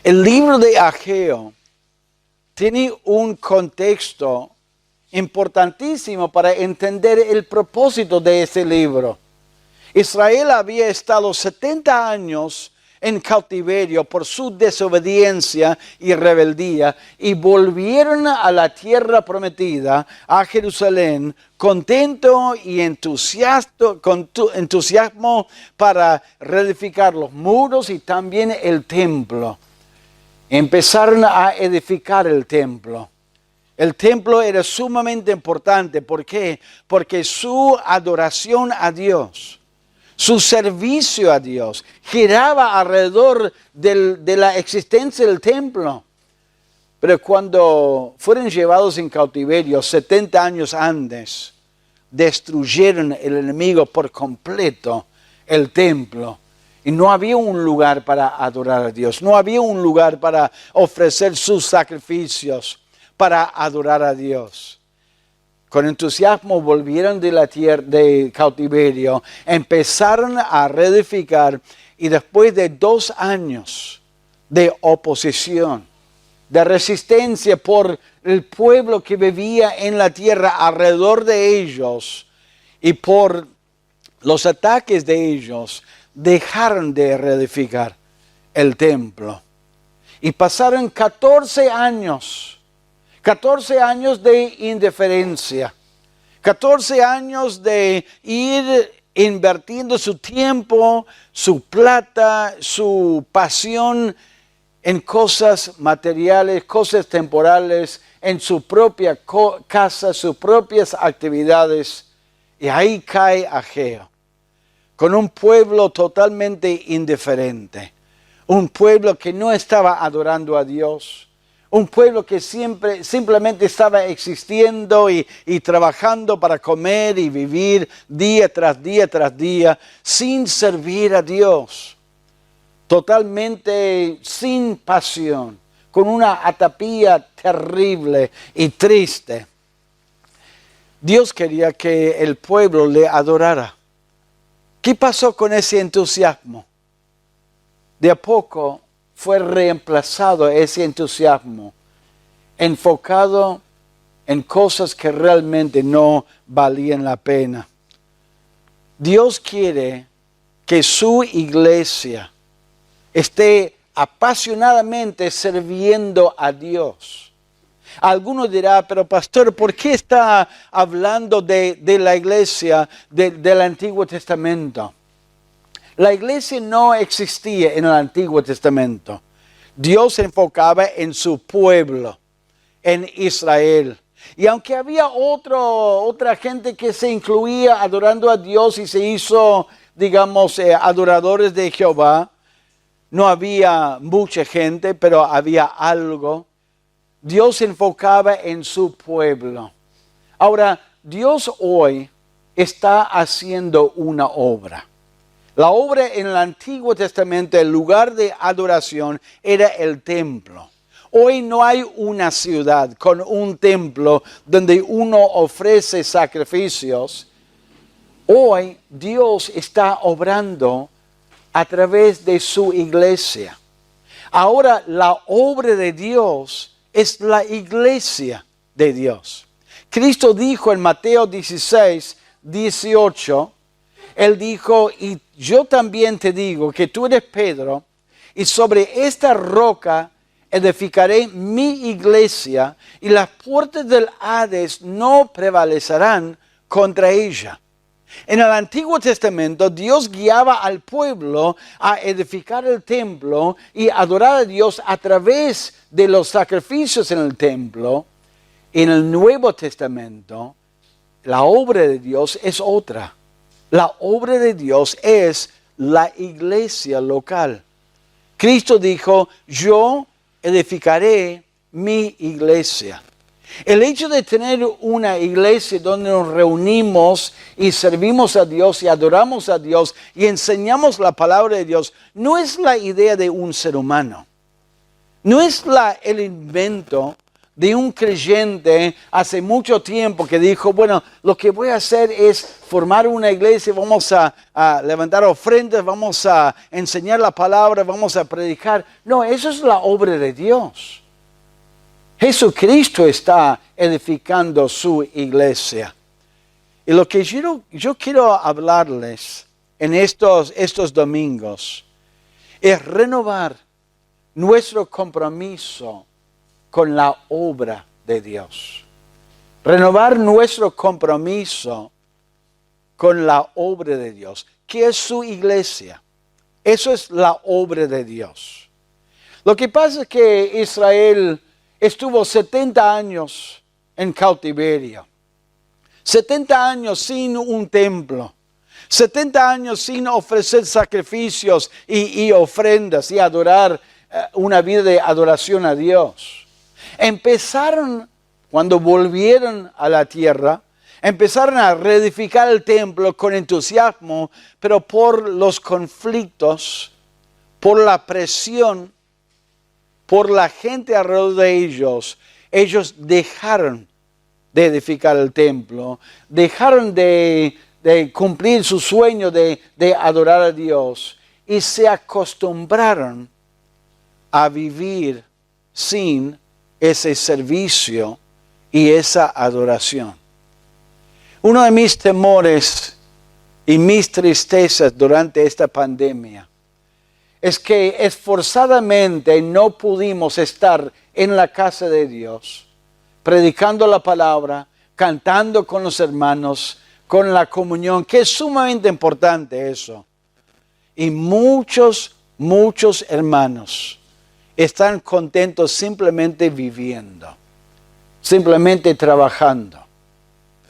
El libro de Ageo tiene un contexto importantísimo para entender el propósito de ese libro. Israel había estado 70 años en cautiverio por su desobediencia y rebeldía, y volvieron a la tierra prometida, a Jerusalén, contento y entusiasmo para reedificar los muros y también el templo. Empezaron a edificar el templo. El templo era sumamente importante. ¿Por qué? Porque su adoración a Dios, su servicio a Dios, giraba alrededor de la existencia del templo. Pero cuando fueron llevados en cautiverio 70 años antes, destruyeron el enemigo por completo el templo. Y no había un lugar para adorar a Dios. No había un lugar para ofrecer sus sacrificios, para adorar a Dios. Con entusiasmo volvieron de la tierra de cautiverio, empezaron a reedificar, y después de 2 años de oposición, de resistencia por el pueblo que vivía en la tierra alrededor de ellos y por los ataques de ellos, dejaron de reedificar el templo. Y pasaron 14 años de indiferencia, 14 años de ir invirtiendo su tiempo, su plata, su pasión en cosas materiales, cosas temporales, en su propia casa, sus propias actividades. Y ahí cae Ageo, con un pueblo totalmente indiferente, un pueblo que no estaba adorando a Dios, un pueblo que simplemente estaba existiendo y trabajando para comer y vivir día tras día tras día, sin servir a Dios, totalmente sin pasión, con una apatía terrible y triste. Dios quería que el pueblo le adorara. ¿Qué pasó con ese entusiasmo? De a poco fue reemplazado ese entusiasmo, enfocado en cosas que realmente no valían la pena. Dios quiere que su iglesia esté apasionadamente sirviendo a Dios. Alguno dirá, pero pastor, ¿por qué está hablando de la iglesia del Antiguo Testamento? La iglesia no existía en el Antiguo Testamento. Dios se enfocaba en su pueblo, en Israel. Y aunque había otra gente que se incluía adorando a Dios y se hizo, digamos, adoradores de Jehová, no había mucha gente, pero había algo. Dios se enfocaba en su pueblo. Ahora, Dios hoy está haciendo una obra. La obra en el Antiguo Testamento, el lugar de adoración, era el templo. Hoy no hay una ciudad con un templo donde uno ofrece sacrificios. Hoy Dios está obrando a través de su iglesia. Ahora la obra de Dios es la iglesia de Dios. Cristo dijo en Mateo 16, 18, Él dijo, y yo también te digo que tú eres Pedro, y sobre esta roca edificaré mi iglesia, y las puertas del Hades no prevalecerán contra ella. En el Antiguo Testamento, Dios guiaba al pueblo a edificar el templo y adorar a Dios a través de los sacrificios en el templo. En el Nuevo Testamento, la obra de Dios es otra. La obra de Dios es la iglesia local. Cristo dijo, yo edificaré mi iglesia. El hecho de tener una iglesia donde nos reunimos y servimos a Dios y adoramos a Dios y enseñamos la palabra de Dios, no es la idea de un ser humano. No es el invento de un creyente hace mucho tiempo que dijo, bueno, lo que voy a hacer es formar una iglesia, vamos a levantar ofrendas, vamos a enseñar la palabra, vamos a predicar. No, eso es la obra de Dios. Jesucristo está edificando su iglesia. Y lo que yo quiero hablarles en estos domingos es renovar nuestro compromiso con la obra de Dios. Renovar nuestro compromiso con la obra de Dios, que es su iglesia. Eso es la obra de Dios. Lo que pasa es que Israel estuvo 70 años en cautiverio. 70 años sin un templo. 70 años sin ofrecer sacrificios y ofrendas y adorar una vida de adoración a Dios. Empezaron, cuando volvieron a la tierra, empezaron a reedificar el templo con entusiasmo, pero por los conflictos, por la presión, por la gente alrededor de ellos dejaron de edificar el templo, dejaron de cumplir su sueño de adorar a Dios y se acostumbraron a vivir sin ese servicio y esa adoración. Uno de mis temores y mis tristezas durante esta pandemia es que esforzadamente no pudimos estar en la casa de Dios, predicando la palabra, cantando con los hermanos, con la comunión, que es sumamente importante eso. Y muchos hermanos están contentos simplemente viviendo, simplemente trabajando.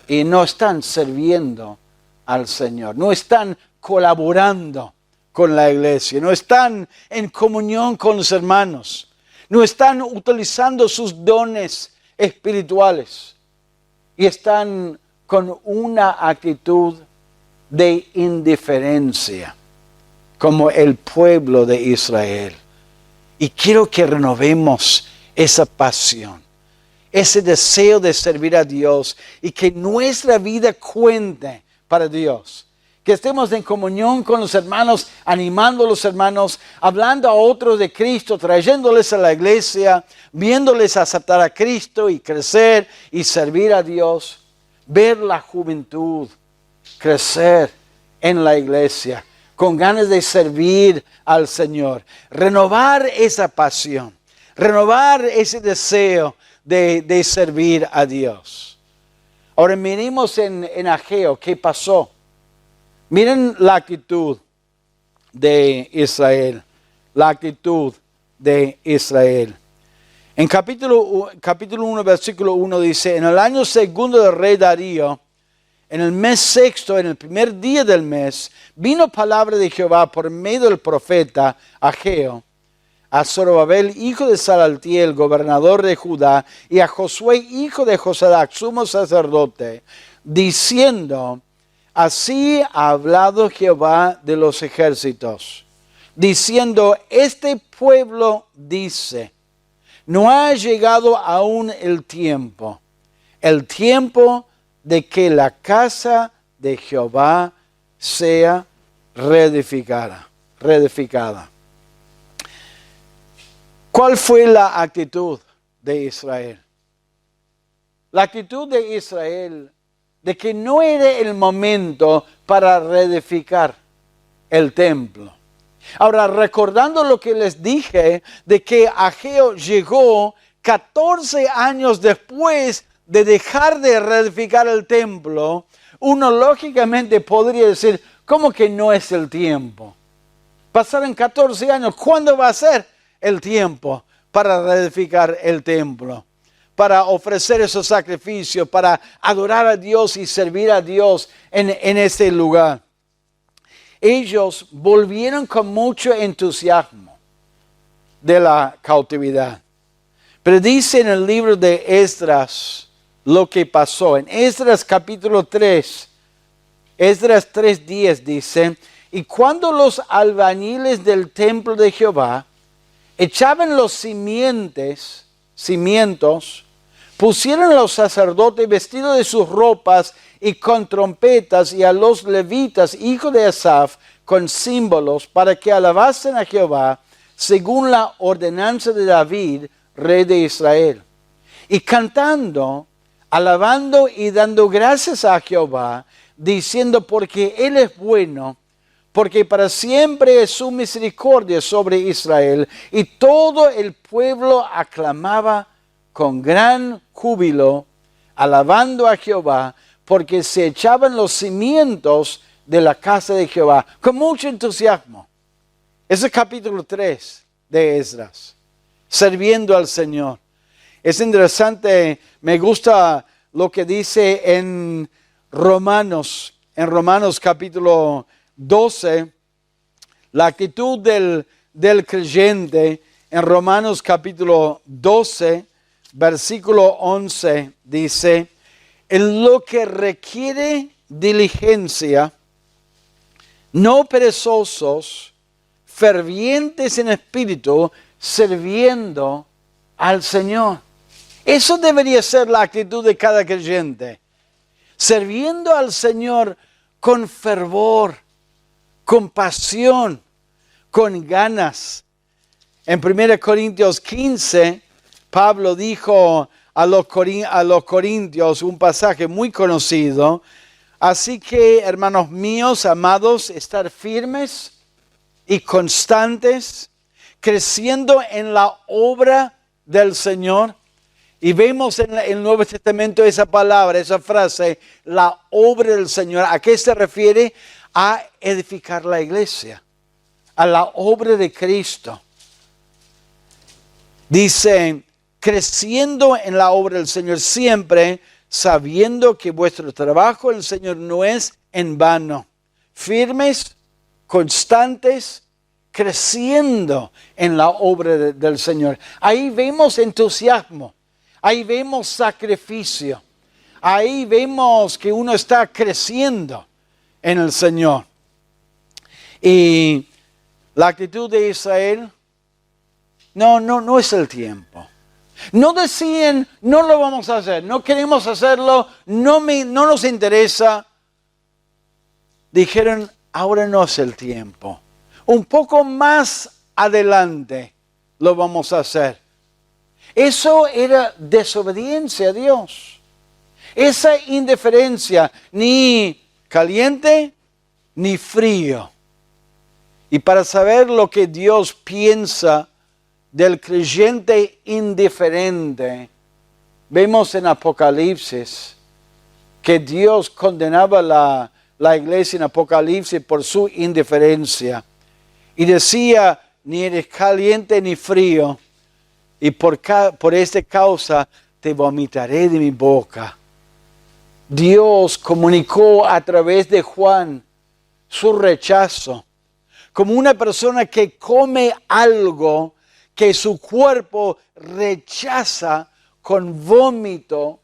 Y no están sirviendo al Señor, no están colaborando con la iglesia, no están en comunión con los hermanos, no están utilizando sus dones espirituales y están con una actitud de indiferencia, como el pueblo de Israel. Y quiero que renovemos esa pasión, ese deseo de servir a Dios y que nuestra vida cuente para Dios. Que estemos en comunión con los hermanos, animando a los hermanos, hablando a otros de Cristo, trayéndoles a la iglesia, viéndoles aceptar a Cristo y crecer y servir a Dios. Ver la juventud crecer en la iglesia, con ganas de servir al Señor. Renovar esa pasión, renovar ese deseo de servir a Dios. Ahora miremos en Ageo qué pasó. Miren la actitud de Israel, la actitud de Israel. En capítulo 1, versículo 1 dice, en el año segundo del rey Darío, en el mes sexto, en el primer día del mes, vino palabra de Jehová por medio del profeta Ageo a Zorobabel, hijo de Salatiel, gobernador de Judá, y a Josué, hijo de Josadac, sumo sacerdote, diciendo, así ha hablado Jehová de los ejércitos, diciendo, este pueblo dice, no ha llegado aún el tiempo de que la casa de Jehová sea reedificada. ¿Cuál fue la actitud de Israel? La actitud de Israel de que no era el momento para reedificar el templo. Ahora, recordando lo que les dije de que Ageo llegó 14 años después de dejar de reedificar el templo, uno lógicamente podría decir, ¿cómo que no es el tiempo? Pasaron 14 años, ¿cuándo va a ser el tiempo para reedificar el templo? Para ofrecer esos sacrificios, para adorar a Dios y servir a Dios en ese lugar. Ellos volvieron con mucho entusiasmo de la cautividad. Pero dice en el libro de Esdras lo que pasó. En Esdras capítulo 3, Esdras 3:10 dice, y cuando los albañiles del templo de Jehová echaban los cimientos Pusieron a los sacerdotes vestidos de sus ropas y con trompetas, y a los levitas, hijos de Asaf, con símbolos, para que alabasen a Jehová, según la ordenanza de David, rey de Israel. Y cantando, alabando y dando gracias a Jehová, diciendo, porque Él es bueno, porque para siempre es su misericordia sobre Israel. Y todo el pueblo aclamaba con gran júbilo, alabando a Jehová, porque se echaban los cimientos de la casa de Jehová, con mucho entusiasmo. Ese es capítulo 3 de Esdras, sirviendo al Señor. Es interesante, me gusta lo que dice en Romanos capítulo 12, la actitud del creyente. En Romanos capítulo 12, versículo 11, dice, en lo que requiere diligencia, no perezosos, fervientes en espíritu, sirviendo al Señor. Eso debería ser la actitud de cada creyente. Sirviendo al Señor con fervor, con pasión, con ganas. En 1 Corintios 15, Pablo dijo a los corintios un pasaje muy conocido. Así que, hermanos míos, amados, estar firmes y constantes, creciendo en la obra del Señor. Y vemos en el Nuevo Testamento esa palabra, esa frase, la obra del Señor. ¿A qué se refiere? A edificar la iglesia, a la obra de Cristo. Dice, creciendo en la obra del Señor siempre, sabiendo que vuestro trabajo en el Señor no es en vano. Firmes, constantes, creciendo en la obra del Señor. Ahí vemos entusiasmo. Ahí vemos sacrificio. Ahí vemos que uno está creciendo en el Señor. Y la actitud de Israel, no es el tiempo. No decían, no lo vamos a hacer, no queremos hacerlo, no nos interesa. Dijeron, ahora no es el tiempo. Un poco más adelante lo vamos a hacer. Eso era desobediencia a Dios. Esa indiferencia, ni caliente ni frío. Y para saber lo que Dios piensa del creyente indiferente, vemos en Apocalipsis que Dios condenaba la iglesia en Apocalipsis por su indiferencia. Y decía, ni eres caliente ni frío. Y por esta causa te vomitaré de mi boca. Dios comunicó a través de Juan su rechazo. Como una persona que come algo que su cuerpo rechaza con vómito,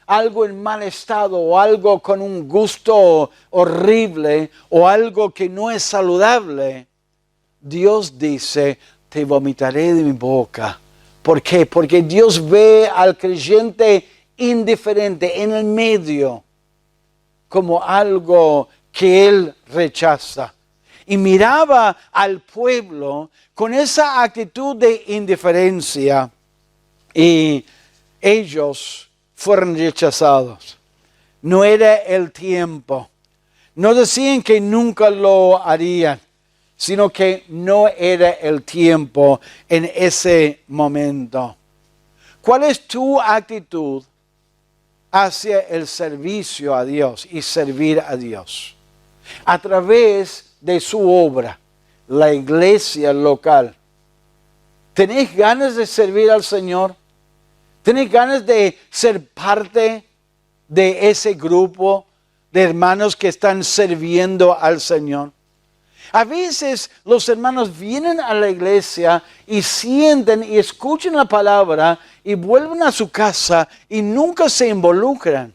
algo en mal estado o algo con un gusto horrible o algo que no es saludable. Dios dice, te vomitaré de mi boca. ¿Por qué? Porque Dios ve al creyente indiferente en el medio como algo que Él rechaza. Y miraba al pueblo con esa actitud de indiferencia y ellos fueron rechazados. No era el tiempo. No decían que nunca lo harían, sino que no era el tiempo en ese momento. ¿Cuál es tu actitud hacia el servicio a Dios y servir a Dios? A través de su obra, la iglesia local. ¿Tenés ganas de servir al Señor? ¿Tenés ganas de ser parte de ese grupo de hermanos que están sirviendo al Señor? A veces los hermanos vienen a la iglesia y sienten y escuchan la palabra y vuelven a su casa y nunca se involucran.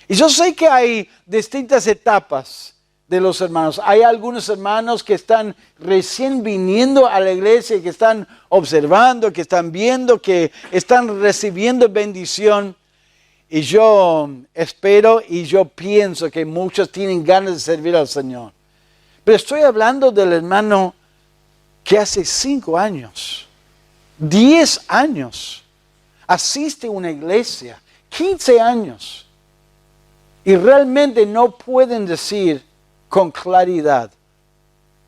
Y yo sé que hay distintas etapas de los hermanos. Hay algunos hermanos que están recién viniendo a la iglesia, que están observando, que están viendo, que están recibiendo bendición. Y yo espero y yo pienso que muchos tienen ganas de servir al Señor. Pero estoy hablando del hermano que hace 5 años, 10 años, asiste a una iglesia, 15 años, y realmente no pueden decir con claridad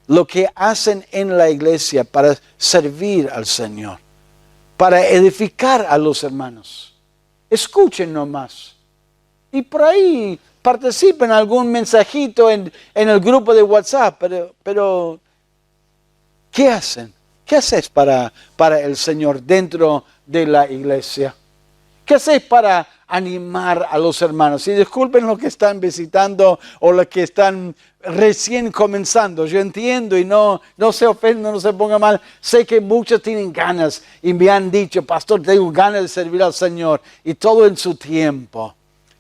lo que hacen en la iglesia para servir al Señor, para edificar a los hermanos. Escuchen nomás. Y por ahí participen en algún mensajito en el grupo de WhatsApp, pero ¿qué hacen? ¿Qué haces para el Señor dentro de la iglesia? ¿Qué haces para animar a los hermanos? Y disculpen los que están visitando o los que están recién comenzando. Yo entiendo y no se ofendan, no se pongan mal. Sé que muchos tienen ganas y me han dicho, pastor, tengo ganas de servir al Señor. Y todo en su tiempo.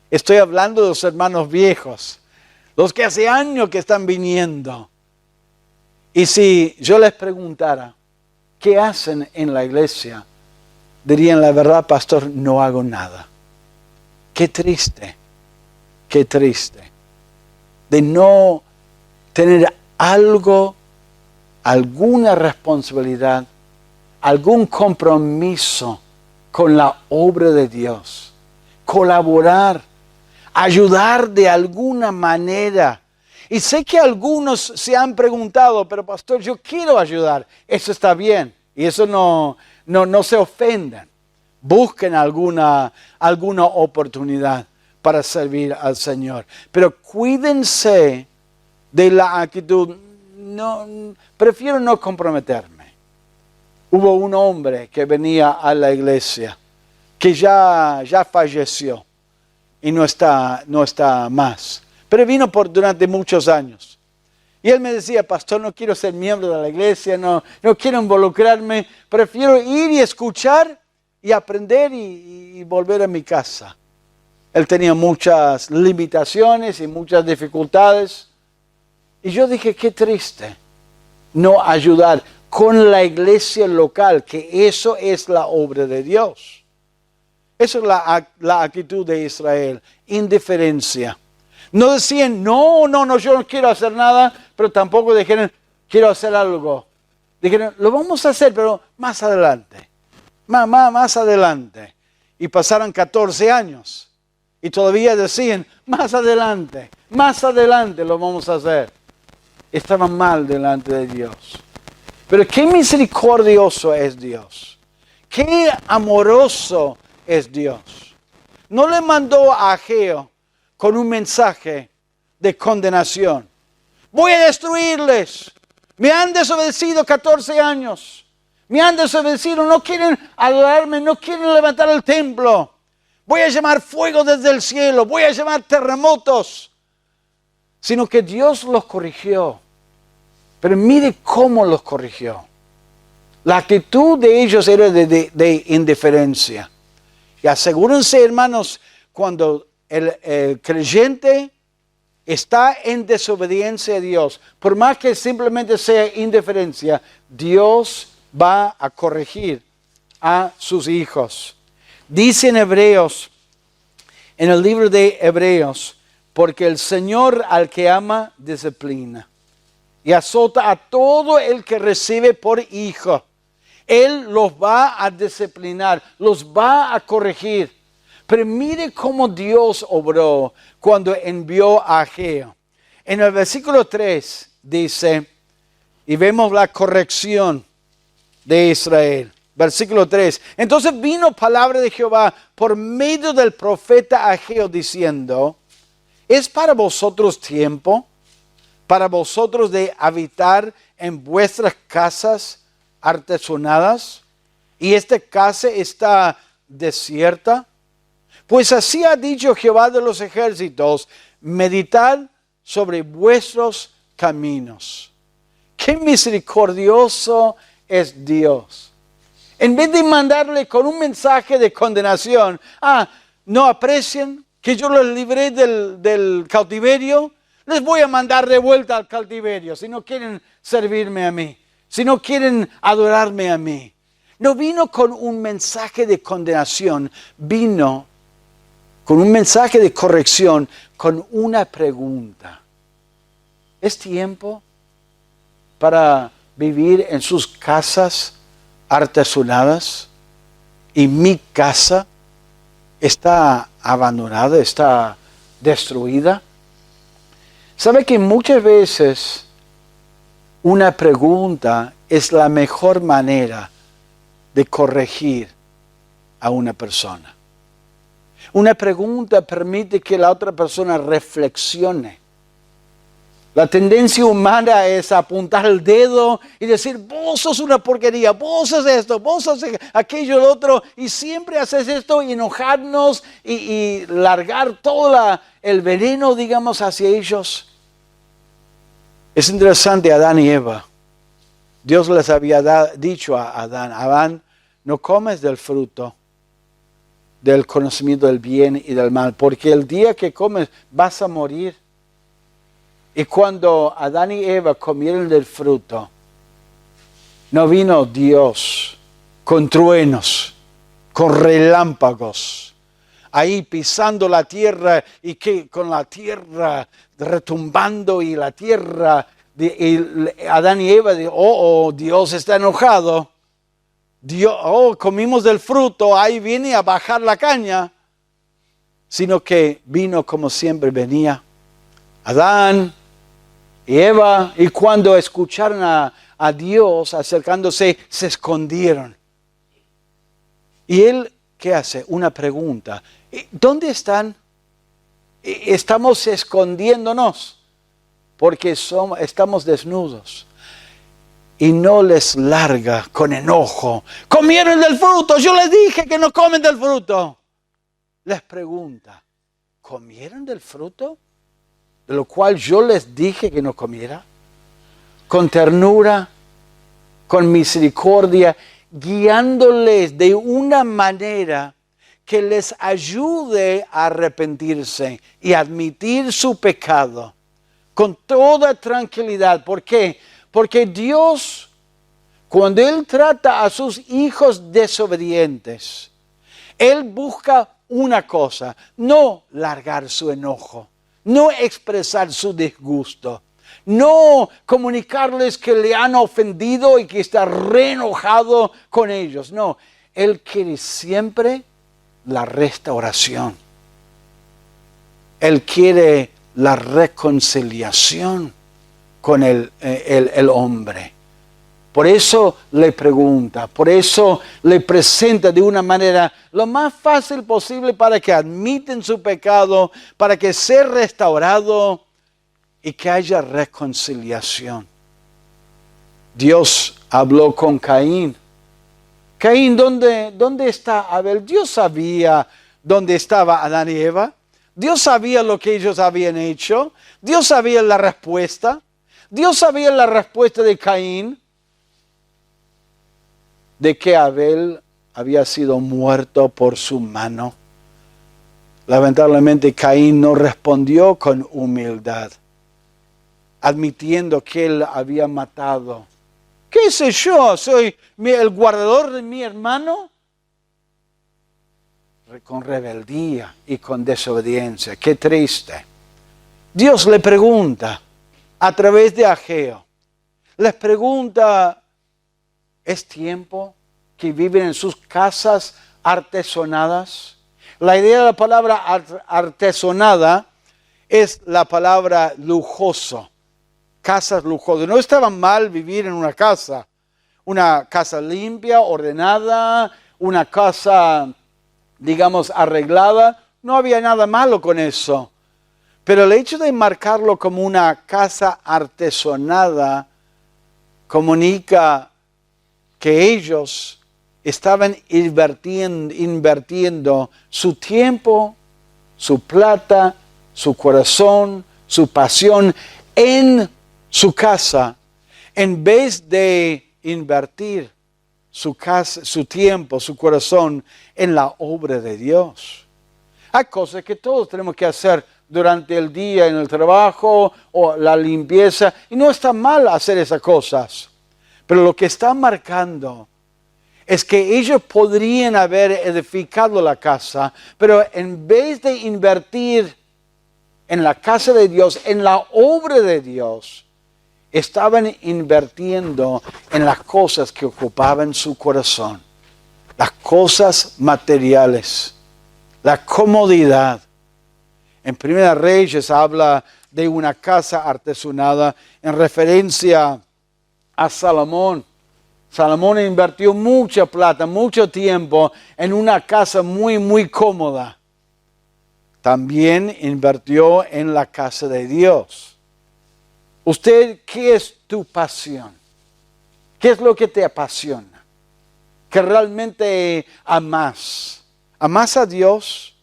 Estoy hablando de los hermanos viejos, los que hace años que están viniendo. Y si yo les preguntara, ¿qué hacen en la iglesia? Dirían, la verdad, pastor, no hago nada. Qué triste de no tener alguna responsabilidad, algún compromiso con la obra de Dios. Colaborar, ayudar de alguna manera. Y sé que algunos se han preguntado, pero pastor, yo quiero ayudar. Eso está bien. Y eso no se ofendan. Busquen alguna oportunidad para servir al Señor. Pero cuídense de la actitud. Prefiero no comprometerme. Hubo un hombre que venía a la iglesia que ya falleció y no está más. Pero vino durante muchos años. Y él me decía, pastor, no quiero ser miembro de la iglesia, no quiero involucrarme, prefiero ir y escuchar y aprender y volver a mi casa. Él tenía muchas limitaciones y muchas dificultades. Y yo dije, qué triste no ayudar con la iglesia local, que eso es la obra de Dios. Esa es la actitud de Israel, indiferencia. No decían, no, yo no quiero hacer nada, pero tampoco dijeron, quiero hacer algo. Dijeron, lo vamos a hacer, pero más adelante. Más adelante. Y pasaron 14 años. Y todavía decían, más adelante lo vamos a hacer. Estaban mal delante de Dios. Pero qué misericordioso es Dios. Qué amoroso es Dios. No le mandó a Ageo con un mensaje de condenación. Voy a destruirles. Me han desobedecido 14 años. Me han desobedecido, no quieren adorarme, no quieren levantar el templo. Voy a llamar fuego desde el cielo, voy a llamar terremotos. Sino que Dios los corrigió. Pero mire cómo los corrigió. La actitud de ellos era de indiferencia. Y asegúrense, hermanos, cuando el creyente está en desobediencia a Dios, por más que simplemente sea indiferencia, Dios va a corregir a sus hijos. Dice en Hebreos, en el libro de Hebreos, porque el Señor al que ama disciplina y azota a todo el que recibe por hijo. Él los va a disciplinar, los va a corregir. Pero mire cómo Dios obró cuando envió a Ageo. En el versículo 3 dice, y vemos la corrección de Israel. Versículo 3. Entonces vino palabra de Jehová por medio del profeta Ageo diciendo, ¿es para vosotros tiempo, para vosotros de habitar en vuestras casas artesonadas? Y esta casa está desierta. Pues así ha dicho Jehová de los ejércitos, meditad sobre vuestros caminos. Qué misericordioso es Dios. En vez de mandarle con un mensaje de condenación, no aprecian que yo los libré del cautiverio, les voy a mandar de vuelta al cautiverio si no quieren servirme a mí, si no quieren adorarme a mí. No vino con un mensaje de condenación, vino con un mensaje de corrección, con una pregunta. ¿Es tiempo para vivir en sus casas artesonadas? Y mi casa está abandonada, está destruida. ¿Sabe que muchas veces una pregunta es la mejor manera de corregir a una persona? Una pregunta permite que la otra persona reflexione. La tendencia humana es apuntar el dedo y decir, vos sos una porquería, vos sos esto, vos sos aquello, lo otro, y siempre haces esto y enojarnos y largar todo el veneno, digamos, hacia ellos. Es interesante, Adán y Eva. Dios les había dicho a Adán, no comes del fruto del conocimiento del bien y del mal, porque el día que comes vas a morir. Y cuando Adán y Eva comieron del fruto, no vino Dios con truenos, con relámpagos, ahí pisando la tierra y que con la tierra retumbando y la tierra, Adán y Eva, Dios está enojado. Comimos del fruto, ahí viene a bajar la caña. Sino que vino como siempre venía. Adán y Eva, y cuando escucharon a Dios acercándose, se escondieron. Y él, ¿qué hace? Una pregunta. ¿Dónde están? Estamos escondiéndonos porque estamos desnudos. Y no les larga con enojo. Comieron del fruto, yo les dije que no comen del fruto. Les pregunta, ¿comieron del fruto? De lo cual yo les dije que no comiera. Con ternura, con misericordia, guiándoles de una manera que les ayude a arrepentirse y admitir su pecado con toda tranquilidad. ¿Por qué? Porque Dios, cuando Él trata a sus hijos desobedientes, Él busca una cosa, no largar su enojo, no expresar su disgusto, no comunicarles que le han ofendido y que está re enojado con ellos. No, Él quiere siempre la restauración. Él quiere la reconciliación con el hombre. Por eso le pregunta, por eso le presenta de una manera lo más fácil posible para que admiten su pecado, para que sea restaurado y que haya reconciliación. Dios habló con Caín. Caín, ¿dónde está Abel? Dios sabía dónde estaba Adán y Eva. Dios sabía lo que ellos habían hecho. Dios sabía la respuesta. Dios sabía la respuesta de Caín, de que Abel había sido muerto por su mano. Lamentablemente Caín no respondió con humildad, admitiendo que él había matado. ¿Qué sé yo? ¿Soy el guardador de mi hermano? Con rebeldía y con desobediencia. Qué triste. Dios le pregunta a través de Ageo. Les pregunta, ¿es tiempo que viven en sus casas artesonadas? La idea de la palabra artesonada es la palabra lujoso. Casas lujosas. No estaba mal vivir en una casa limpia, ordenada, una casa, digamos, arreglada. No había nada malo con eso. Pero el hecho de marcarlo como una casa artesonada comunica que ellos estaban invirtiendo su tiempo, su plata, su corazón, su pasión en su casa, en vez de invertir su casa, su tiempo, su corazón en la obra de Dios. Hay cosas que todos tenemos que hacer durante el día en el trabajo o la limpieza. Y no está mal hacer esas cosas. Pero lo que está marcando es que ellos podrían haber edificado la casa, pero en vez de invertir en la casa de Dios, en la obra de Dios, estaban invirtiendo en las cosas que ocupaban su corazón, las cosas materiales, la comodidad. En Primera Reyes habla de una casa artesanada en referencia a Salomón. Salomón invirtió mucha plata, mucho tiempo en una casa muy cómoda. También invirtió en la casa de Dios. ¿Usted qué es tu pasión? ¿Qué es lo que te apasiona? ¿Que realmente amas? ¿Amas a Dios?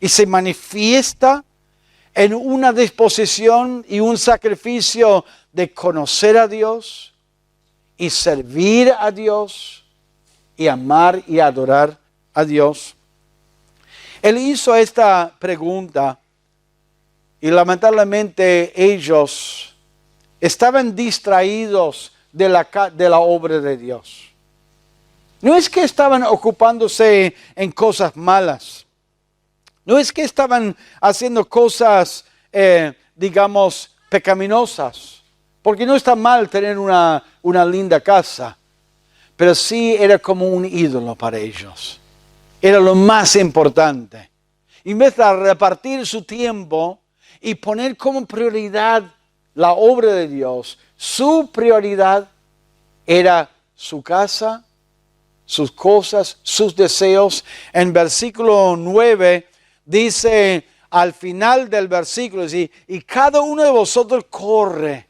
Y se manifiesta en una disposición y un sacrificio de conocer a Dios y servir a Dios y amar y adorar a Dios. Él hizo esta pregunta y lamentablemente ellos estaban distraídos de la obra de Dios. No es que estaban ocupándose en cosas malas. No es que estaban haciendo cosas, digamos, pecaminosas. Porque no está mal tener una linda casa. Pero sí era como un ídolo para ellos. Era lo más importante. En vez de repartir su tiempo y poner como prioridad la obra de Dios, su prioridad era su casa, sus cosas, sus deseos. En versículo 9 dice al final del versículo, dice, y cada uno de vosotros corre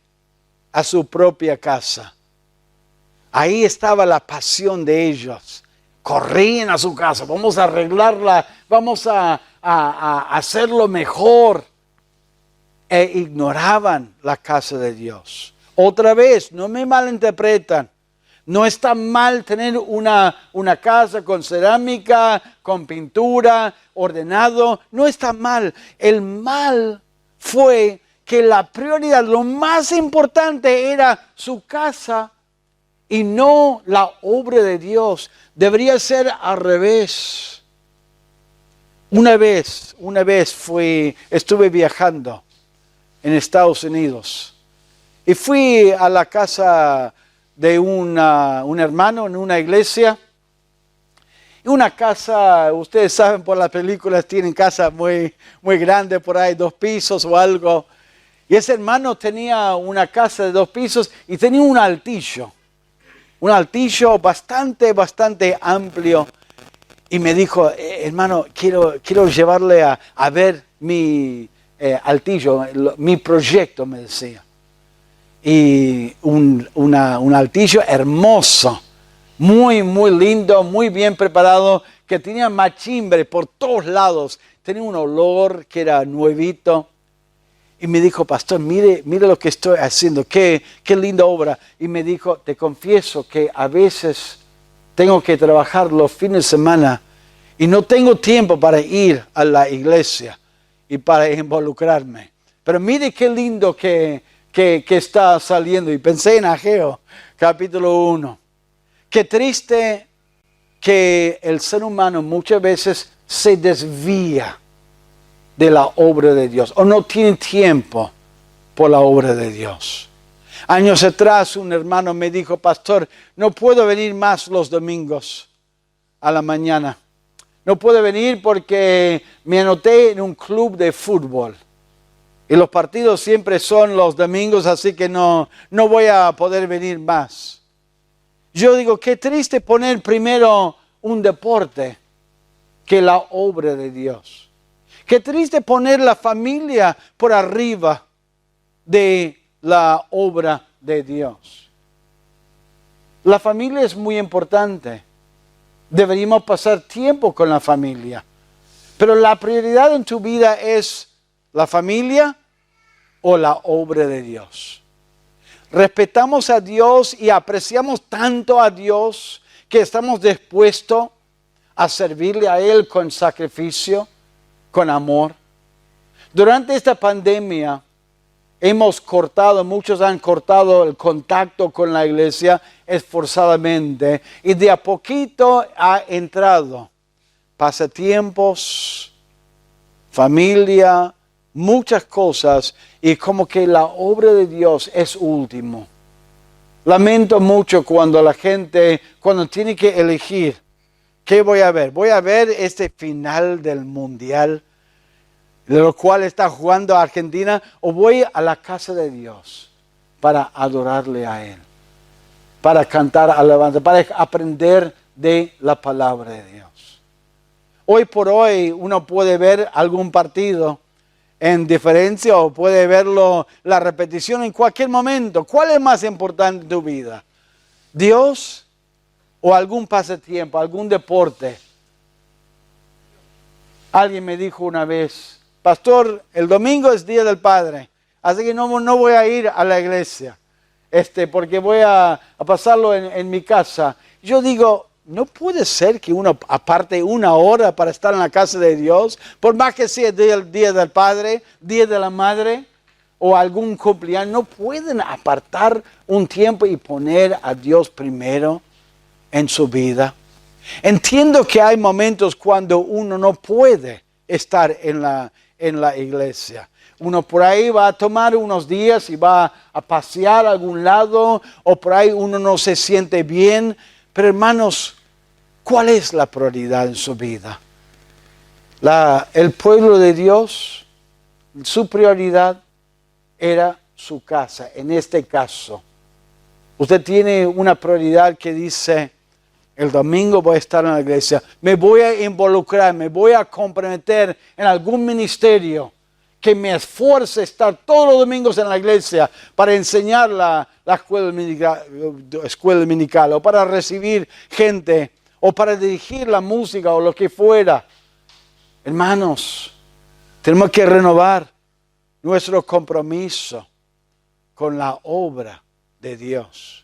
a su propia casa. Ahí estaba la pasión de ellos. Corrían a su casa, vamos a arreglarla, vamos a hacerlo mejor. E ignoraban la casa de Dios. Otra vez, no me malinterpretan. No está mal tener una casa con cerámica, con pintura, ordenado. No está mal. El mal fue que la prioridad, lo más importante era su casa y no la obra de Dios. Debería ser al revés. Una vez estuve viajando en Estados Unidos y fui a la casa de un hermano en una iglesia. Una casa, ustedes saben por las películas, tienen casas muy grandes por ahí, 2 pisos o algo. Y ese hermano tenía una casa de 2 pisos y tenía un altillo bastante amplio. Y me dijo, hermano, quiero llevarle a ver mi altillo, mi proyecto, me decía. Y un altillo hermoso, muy lindo, muy bien preparado, que tenía machimbre por todos lados. Tenía un olor que era nuevito. Y me dijo, pastor, mire lo que estoy haciendo, qué linda obra. Y me dijo, te confieso que a veces tengo que trabajar los fines de semana y no tengo tiempo para ir a la iglesia y para involucrarme. Pero mire qué lindo que está saliendo. Y pensé en Ageo, capítulo 1. Qué triste que el ser humano muchas veces se desvía de la obra de Dios o no tiene tiempo por la obra de Dios. Años atrás un hermano me dijo, pastor, no puedo venir más los domingos a la mañana. No puedo venir porque me anoté en un club de fútbol. Y los partidos siempre son los domingos, así que no voy a poder venir más. Yo digo, qué triste poner primero un deporte que la obra de Dios. Qué triste poner la familia por arriba de la obra de Dios. La familia es muy importante. Deberíamos pasar tiempo con la familia. Pero la prioridad en tu vida es la familia o la obra de Dios. Respetamos a Dios y apreciamos tanto a Dios que estamos dispuestos a servirle a Él con sacrificio, con amor. Durante esta pandemia muchos han cortado el contacto con la iglesia esforzadamente y de a poquito ha entrado pasatiempos, familia, muchas cosas y como que la obra de Dios es último. Lamento mucho cuando cuando tiene que elegir, ¿qué voy a ver? ¿Voy a ver este final del mundial, de lo cual está jugando Argentina, o voy a la casa de Dios para adorarle a Él, para cantar alabanza, para aprender de la palabra de Dios? Hoy por hoy uno puede ver algún partido en diferencia o puede verlo, la repetición en cualquier momento. ¿Cuál es más importante en tu vida? ¿Dios o algún pasatiempo, algún deporte? Alguien me dijo una vez, pastor, el domingo es Día del Padre, así que no voy a ir a la iglesia, porque voy a pasarlo en mi casa. Yo digo, no puede ser que uno aparte una hora para estar en la casa de Dios, por más que sea el Día del Padre, Día de la Madre o algún cumpleaños, no pueden apartar un tiempo y poner a Dios primero en su vida. Entiendo que hay momentos cuando uno no puede estar en la iglesia. Uno por ahí va a tomar unos días y va a pasear a algún lado, o por ahí uno no se siente bien. Pero hermanos, ¿cuál es la prioridad en su vida? El pueblo de Dios, su prioridad era su casa. En este caso, usted tiene una prioridad que dice, el domingo voy a estar en la iglesia, me voy a involucrar, me voy a comprometer en algún ministerio que me esfuerce a estar todos los domingos en la iglesia para enseñar la escuela dominical, o para recibir gente, o para dirigir la música o lo que fuera. Hermanos, tenemos que renovar nuestro compromiso con la obra de Dios.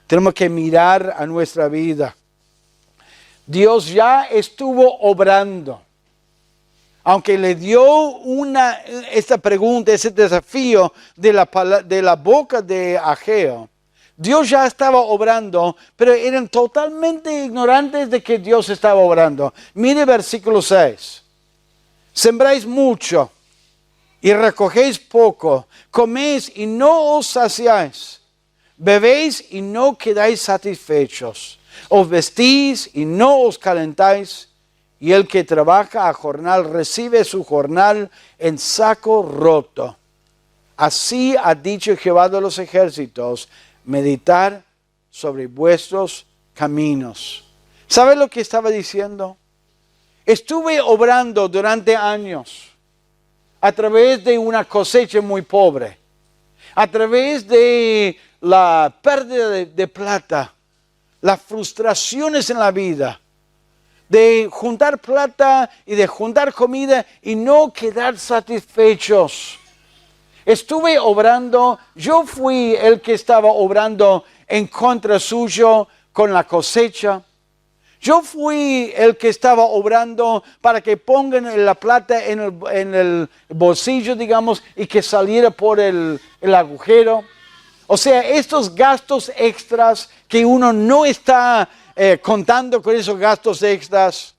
Tenemos que mirar a nuestra vida. Dios ya estuvo obrando. Aunque le dio esta pregunta, ese desafío de la boca de Ageo, Dios ya estaba obrando, pero eran totalmente ignorantes de que Dios estaba obrando. Mire versículo 6. Sembráis mucho y recogéis poco, coméis y no os saciáis, bebéis y no quedáis satisfechos, os vestís y no os calentáis, y el que trabaja a jornal recibe su jornal en saco roto. Así ha dicho Jehová de los ejércitos, meditar sobre vuestros caminos. ¿Sabe lo que estaba diciendo? Estuve obrando durante años a través de una cosecha muy pobre, a través de la pérdida de plata, las frustraciones en la vida, de juntar plata y de juntar comida y no quedar satisfechos. Estuve obrando, yo fui el que estaba obrando en contra suyo con la cosecha. Yo fui el que estaba obrando para que pongan la plata en el bolsillo, digamos, y que saliera por el agujero. O sea, estos gastos extras que uno no está contando con esos gastos extras.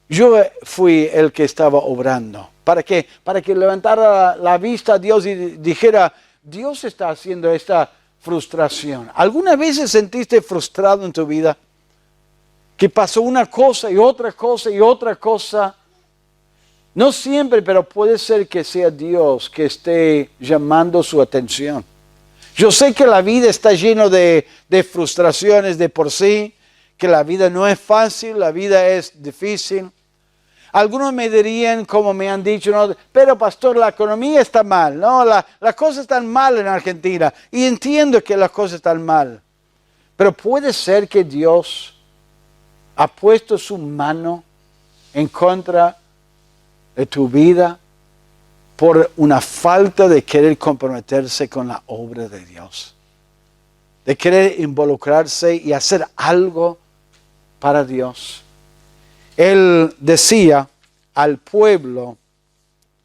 Yo fui el que estaba obrando. ¿Para qué? Para que levantara la vista a Dios y dijera, Dios está haciendo esta frustración. ¿Alguna vez sentiste frustrado en tu vida? Que pasó una cosa y otra cosa y otra cosa. No siempre, pero puede ser que sea Dios que esté llamando su atención. Yo sé que la vida está llena de frustraciones de por sí, que la vida no es fácil, la vida es difícil. Algunos me dirían, como me han dicho, no, pero pastor, la economía está mal, ¿no? Las cosas están mal en Argentina. Y entiendo que las cosas están mal. Pero puede ser que Dios ha puesto su mano en contra de tu vida por una falta de querer comprometerse con la obra de Dios, de querer involucrarse y hacer algo para Dios. Él decía al pueblo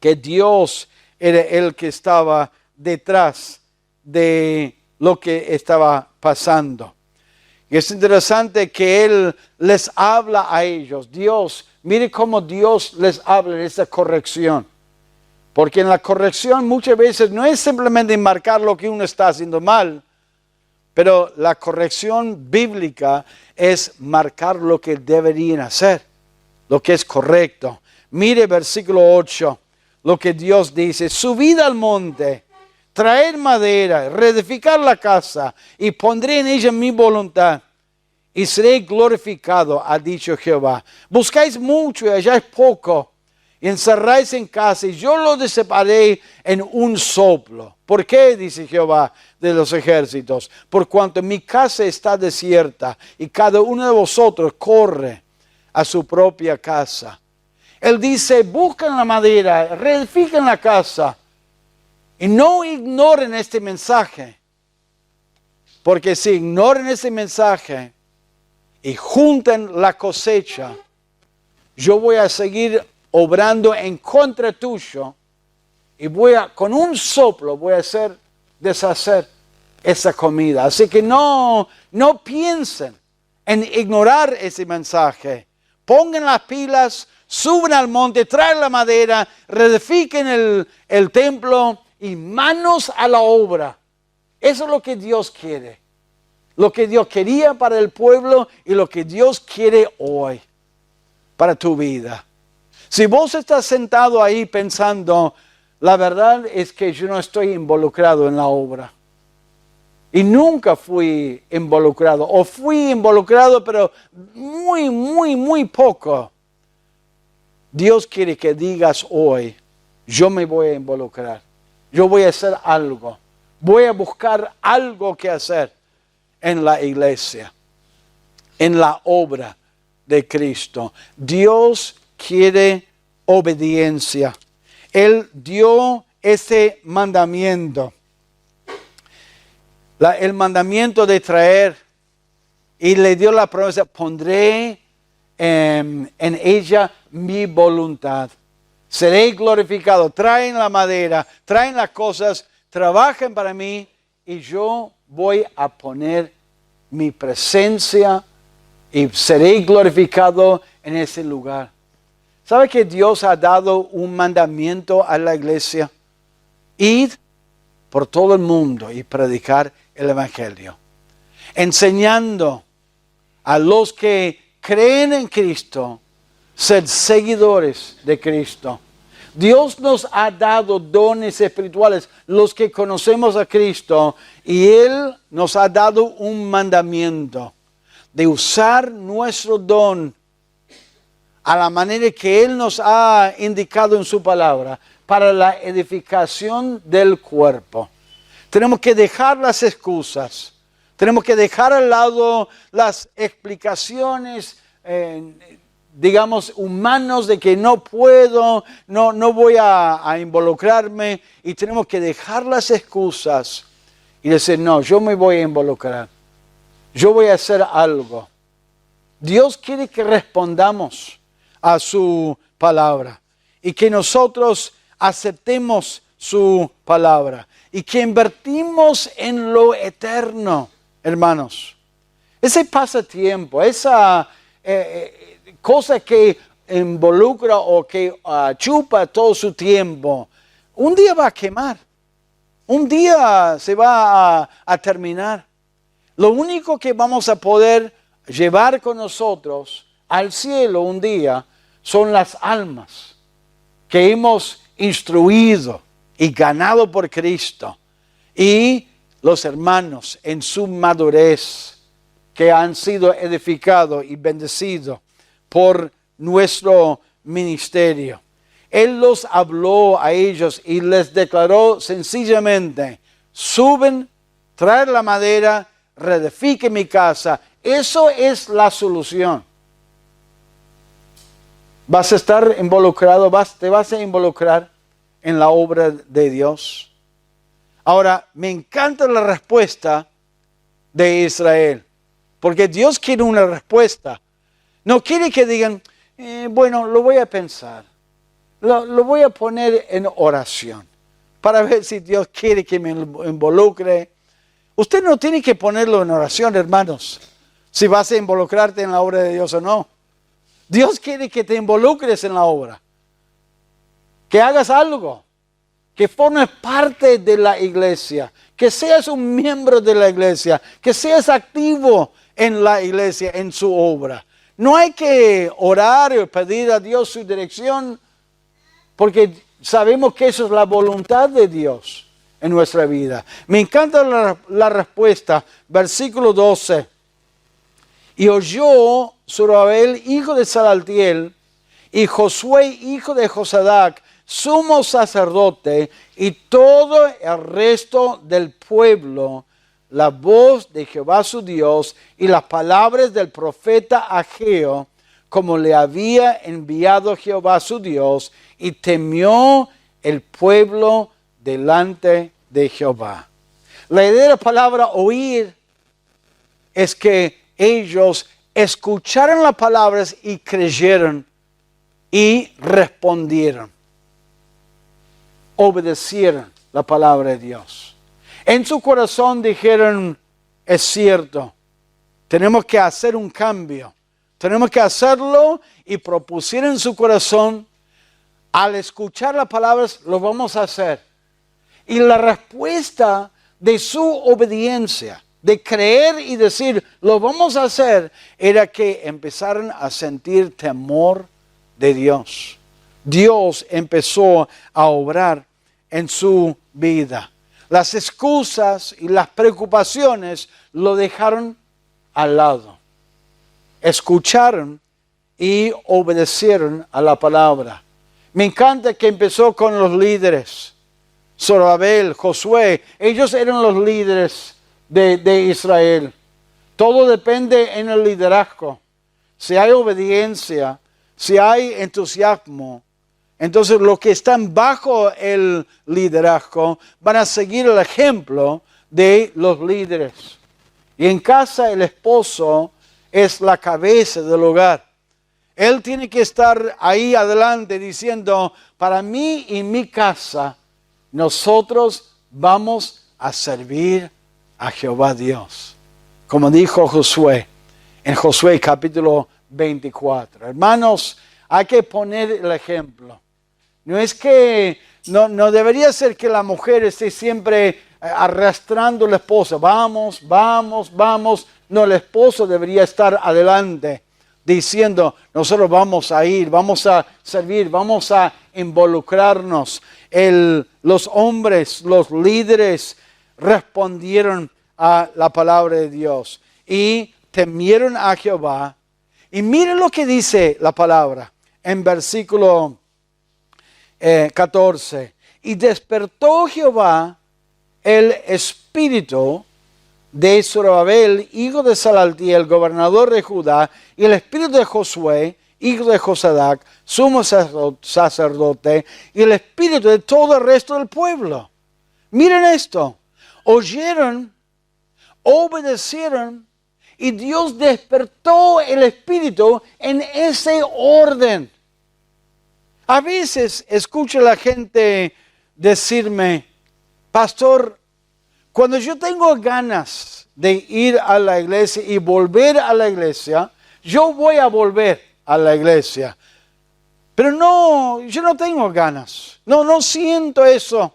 que Dios era el que estaba detrás de lo que estaba pasando. Y es interesante que Él les habla a ellos. Dios, mire cómo Dios les habla en esta corrección. Porque en la corrección muchas veces no es simplemente marcar lo que uno está haciendo mal, pero la corrección bíblica es marcar lo que deberían hacer, lo que es correcto. Mire versículo 8, lo que Dios dice: subid al monte, traed madera, reedificar la casa, y pondré en ella mi voluntad, y seré glorificado, ha dicho Jehová. Buscáis mucho y halláis poco, y encerráis en casa, y yo lo dissiparé en un soplo. ¿Por qué? Dice Jehová de los ejércitos. Por cuanto mi casa está desierta, y cada uno de vosotros corre a su propia casa. Él dice: busquen la madera, reedifiquen la casa, y no ignoren este mensaje. Porque si ignoran este mensaje y juntan la cosecha, yo voy a seguir obrando en contra tuyo, y con un soplo voy a hacer deshacer esa comida. Así que no piensen en ignorar ese mensaje. Pongan las pilas, suban al monte, traen la madera, reedifiquen el templo y manos a la obra. Eso es lo que Dios quiere. Lo que Dios quería para el pueblo y lo que Dios quiere hoy para tu vida. Si vos estás sentado ahí pensando: la verdad es que yo no estoy involucrado en la obra, y nunca fui involucrado, o fui involucrado pero muy poco, Dios quiere que digas hoy: yo me voy a involucrar, yo voy a hacer algo, voy a buscar algo que hacer en la iglesia, en la obra de Cristo. Dios quiere obediencia. Él dio ese mandamiento, el mandamiento de traer, y le dio la promesa: pondré en ella mi voluntad, seré glorificado. Traen la madera, traen las cosas, trabajen para mí, y yo voy a poner mi presencia y seré glorificado en ese lugar. ¿Sabe que Dios ha dado un mandamiento a la iglesia? Ir por todo el mundo y predicar el evangelio, enseñando a los que creen en Cristo ser seguidores de Cristo. Dios nos ha dado dones espirituales, los que conocemos a Cristo, y Él nos ha dado un mandamiento de usar nuestro don a la manera que Él nos ha indicado en su palabra, para la edificación del cuerpo. Tenemos que dejar las excusas, tenemos que dejar al lado las explicaciones, digamos, humanos de que no puedo, no voy a involucrarme, y tenemos que dejar las excusas y decir: no, yo me voy a involucrar, yo voy a hacer algo. Dios quiere que respondamos a su palabra, y que nosotros aceptemos su palabra, y que invertimos en lo eterno, hermanos. Ese pasatiempo, esa cosa que involucra o que chupa todo su tiempo, un día va a quemar, un día se va a terminar. Lo único que vamos a poder llevar con nosotros al cielo un día son las almas que hemos instruido y ganado por Cristo, y los hermanos en su madurez que han sido edificados y bendecidos por nuestro ministerio. Él los habló a ellos y les declaró sencillamente: suben, traen la madera, reedifiquen mi casa. Eso es la solución. ¿Vas a estar involucrado? ¿Te vas a involucrar en la obra de Dios? Ahora, me encanta la respuesta de Israel, porque Dios quiere una respuesta. No quiere que digan: bueno, lo voy a pensar. lo voy a poner en oración para ver si Dios quiere que me involucre. Usted no tiene que ponerlo en oración, hermanos, si vas a involucrarte en la obra de Dios o no. Dios quiere que te involucres en la obra, que hagas algo, que formes parte de la iglesia, que seas un miembro de la iglesia, que seas activo en la iglesia, en su obra. No hay que orar o pedir a Dios su dirección, porque sabemos que eso es la voluntad de Dios en nuestra vida. Me encanta la respuesta, versículo 12. Y oyó Zorobabel, hijo de Salatiel, y Josué, hijo de Josadac, sumo sacerdote, y todo el resto del pueblo, la voz de Jehová su Dios y las palabras del profeta Ageo, como le había enviado Jehová su Dios, y temió el pueblo delante de Jehová. La idea de la palabra oír es que ellos escucharon las palabras y creyeron y respondieron. Obedecieron la palabra de Dios. En su corazón dijeron, es cierto, tenemos que hacer un cambio. Tenemos que hacerlo, y propusieron en su corazón, al escuchar las palabras, lo vamos a hacer. Y la respuesta de su obediencia, de creer y decir, lo vamos a hacer, era que empezaron a sentir temor de Dios. Dios empezó a obrar en su vida. Las excusas y las preocupaciones lo dejaron al lado. Escucharon y obedecieron a la palabra. Me encanta que empezó con los líderes. Zorobabel, Josué, ellos eran los líderes de Israel. Todo depende en el liderazgo. Si hay obediencia, si hay entusiasmo, entonces los que están bajo el liderazgo van a seguir el ejemplo de los líderes. Y en casa el esposo es la cabeza del hogar. Él tiene que estar ahí adelante diciendo, para mí y mi casa, nosotros vamos a servir a Jehová Dios. Como dijo Josué, en Josué capítulo 24. Hermanos, hay que poner el ejemplo. No es que, no debería ser que la mujer esté siempre arrastrando a la esposa. Vamos, vamos, vamos. No, el esposo debería estar adelante diciendo, nosotros vamos a ir, vamos a servir, vamos a involucrarnos. Los hombres, los líderes respondieron a la palabra de Dios y temieron a Jehová. Y miren lo que dice la palabra en versículo 14. Y despertó Jehová el espíritu de Zorobabel, hijo de Salatiel, gobernador de Judá, y el espíritu de Josué, hijo de Josadac, sumo sacerdote, y el espíritu de todo el resto del pueblo. Miren esto, oyeron, obedecieron, y Dios despertó el espíritu en ese orden. A veces escucho a la gente decirme, pastor, cuando yo tengo ganas de ir a la iglesia y volver a la iglesia, yo voy a volver a la iglesia. Pero no, yo no tengo ganas. No siento eso.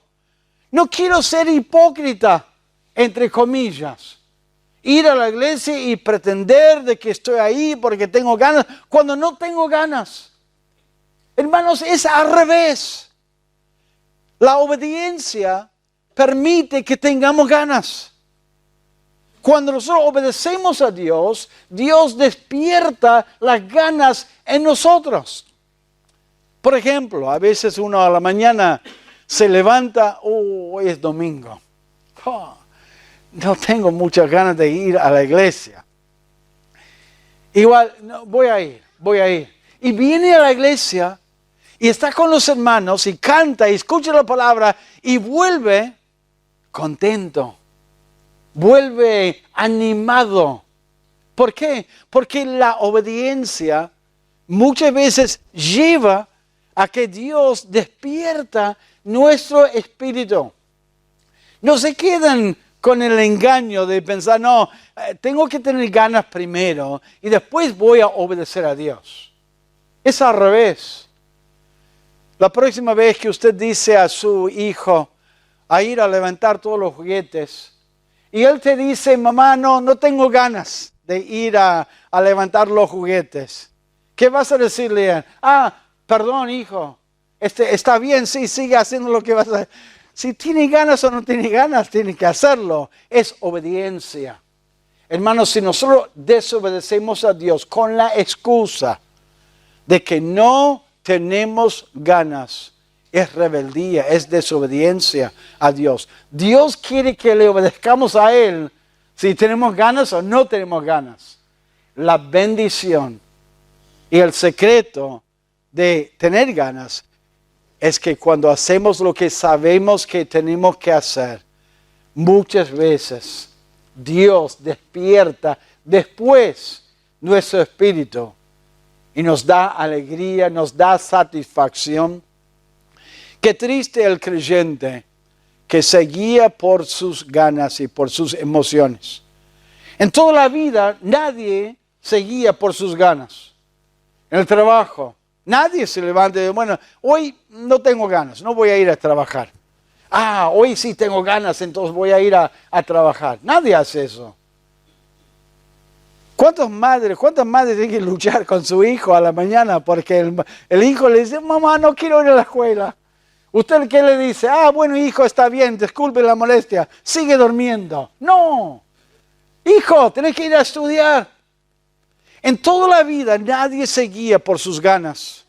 No quiero ser hipócrita, entre comillas. Ir a la iglesia y pretender de que estoy ahí porque tengo ganas, cuando no tengo ganas. Hermanos, es al revés. La obediencia permite que tengamos ganas. Cuando nosotros obedecemos a Dios, Dios despierta las ganas en nosotros. Por ejemplo, a veces uno a la mañana se levanta, hoy es domingo. No tengo muchas ganas de ir a la iglesia. Igual, no, voy a ir. Y viene a la iglesia y está con los hermanos y canta y escucha la palabra y vuelve contento, vuelve animado. ¿Por qué? Porque la obediencia muchas veces lleva a que Dios despierta nuestro espíritu. No se quedan con el engaño de pensar, no, tengo que tener ganas primero y después voy a obedecer a Dios. Es al revés. La próxima vez que usted dice a su hijo a ir a levantar todos los juguetes y él te dice, mamá, no tengo ganas de ir a levantar los juguetes, ¿qué vas a decirle? Perdón, hijo, está bien, sí, sigue haciendo lo que vas a hacer. Si tiene ganas o no tiene ganas, tiene que hacerlo. Es obediencia. Hermanos, si nosotros desobedecemos a Dios con la excusa de que no tenemos ganas, es rebeldía, es desobediencia a Dios. Dios quiere que le obedezcamos a Él si tenemos ganas o no tenemos ganas. La bendición y el secreto de tener ganas es que cuando hacemos lo que sabemos que tenemos que hacer, muchas veces Dios despierta después nuestro espíritu y nos da alegría, nos da satisfacción. Qué triste el creyente que se guía por sus ganas y por sus emociones. En toda la vida nadie se guía por sus ganas. En el trabajo, nadie se levanta y dice, bueno, hoy no tengo ganas, no voy a ir a trabajar. Hoy sí tengo ganas, entonces voy a ir a trabajar. Nadie hace eso. ¿Cuántas madres tienen que luchar con su hijo a la mañana porque el hijo le dice, mamá, no quiero ir a la escuela? ¿Usted qué le dice? Bueno, hijo, está bien, disculpe la molestia, sigue durmiendo. No, hijo, tenés que ir a estudiar. En toda la vida nadie se guía por sus ganas.